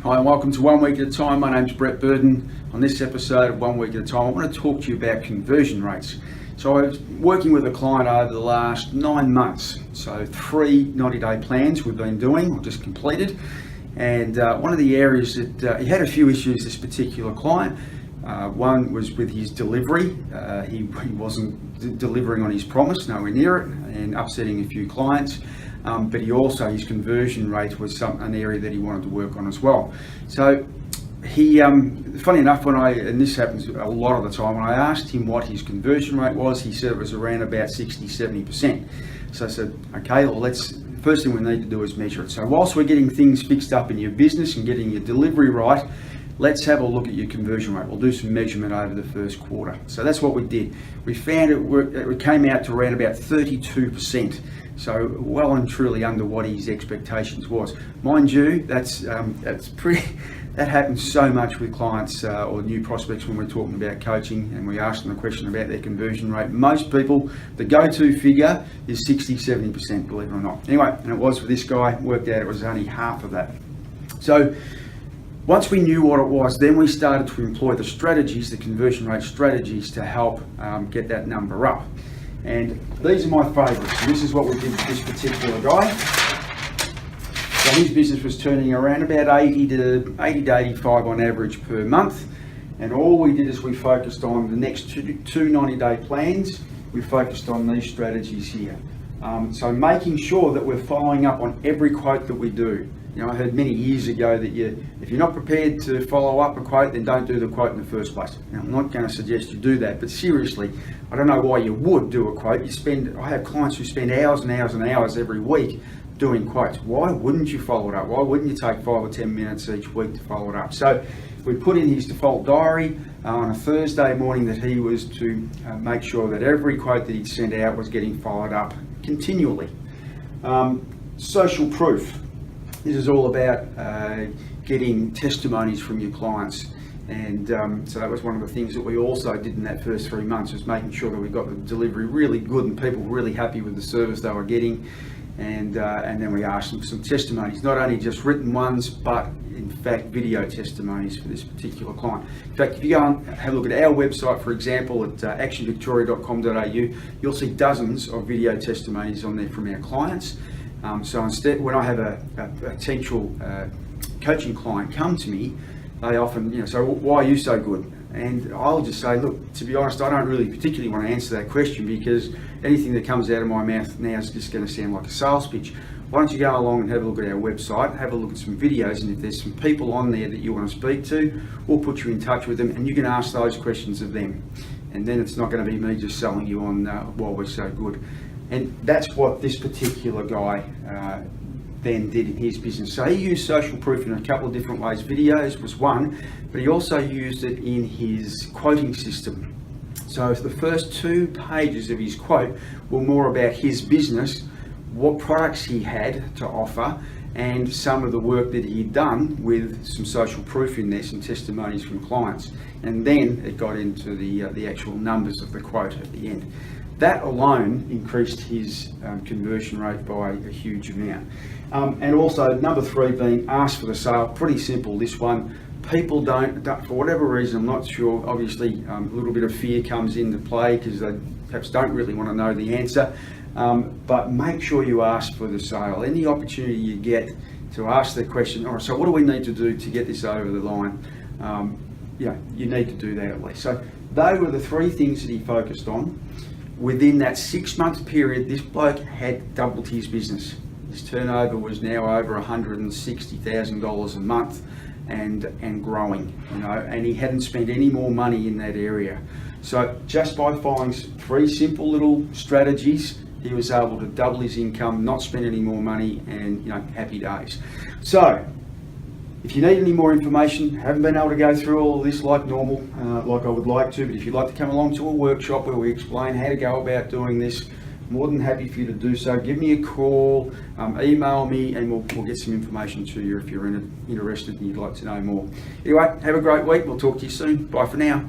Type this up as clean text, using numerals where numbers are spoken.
Hi and welcome to 1 Week at a Time. My name's Brett Burden. On this episode of 1 Week at a Time, I want to talk to you about conversion rates. So I was working with a client over the last 9 months. So 3 90-day plans we've been doing, or just completed. And one of the areas that he had a few issues, this particular client. One was with his delivery. He wasn't delivering on his promise, nowhere near it, and upsetting a few clients. But his conversion rate was an area that he wanted to work on as well. So he, funny enough, and this happens a lot of the time, when I asked him what his conversion rate was, he said it was around about 60-70%. So I said, okay, well, first thing we need to do is measure it. So whilst we're getting things fixed up in your business and getting your delivery right, let's have a look at your conversion rate. We'll do some measurement over the first quarter. So that's what we did. We found it came out to around about 32%. So well and truly under what his expectations was. Mind you, that happens so much with clients or new prospects when we're talking about coaching and we ask them a question about their conversion rate. Most people, the go-to figure is 60-70%, believe it or not. Anyway, and it was for this guy, worked out it was only half of that. So once we knew what it was, then we started to employ the strategies, the conversion rate strategies, to help get that number up. And these are my favourites. This is what we did with this particular guy. So his business was turning around about 80 to 85 on average per month. And all we did is we focused on the next two 90-day plans. We focused on these strategies here. So making sure that we're following up on every quote that we do. You know, I heard many years ago that if you're not prepared to follow up a quote, then don't do the quote in the first place. Now, I'm not going to suggest you do that, but seriously, I don't know why you would do a quote. I have clients who spend hours and hours and hours every week doing quotes. Why wouldn't you follow it up? Why wouldn't you take 5 or 10 minutes each week to follow it up? So we put in his default diary on a Thursday morning that he was to make sure that every quote that he'd sent out was getting followed up continually. Social proof. This is all about getting testimonies from your clients, and so that was one of the things that we also did in that first 3 months, was making sure that we got the delivery really good and people were really happy with the service they were getting, and then we asked them for some testimonies, not only just written ones, but in fact video testimonies for this particular client. In fact, if you go and have a look at our website, for example, at actionvictoria.com.au, you'll see dozens of video testimonies on there from our clients. So instead, when I have a potential coaching client come to me, they often, so why are you so good? And I'll just say, look, to be honest, I don't really particularly want to answer that question, because anything that comes out of my mouth now is just going to sound like a sales pitch. Why don't you go along and have a look at our website, have a look at some videos, and if there's some people on there that you want to speak to, we'll put you in touch with them and you can ask those questions of them. And then it's not going to be me just selling you on why we're so good. And that's what this particular guy then did in his business. So he used social proof in a couple of different ways. Videos was one, but he also used it in his quoting system. So the first 2 pages of his quote were more about his business, what products he had to offer, and some of the work that he'd done with some social proof in there, some testimonies from clients. And then it got into the actual numbers of the quote at the end. That alone increased his conversion rate by a huge amount. And also number 3 being ask for the sale. Pretty simple, this one. People don't, for whatever reason, I'm not sure, obviously a little bit of fear comes into play because they perhaps don't really want to know the answer. But make sure you ask for the sale. Any opportunity you get to ask the question, all right, so what do we need to do to get this over the line? You need to do that at least. So they were the 3 things that he focused on. Within that 6-month period, this bloke had doubled his business. His turnover was now over $160,000 a month and growing, and he hadn't spent any more money in that area. So just by following 3 simple little strategies, he was able to double his income, not spend any more money, and happy days. So if you need any more information, haven't been able to go through all of this like normal, like I would like to, but if you'd like to come along to a workshop where we explain how to go about doing this, more than happy for you to do so. Give me a call, email me, and we'll get some information to you if you're interested and you'd like to know more. Anyway, have a great week. We'll talk to you soon. Bye for now.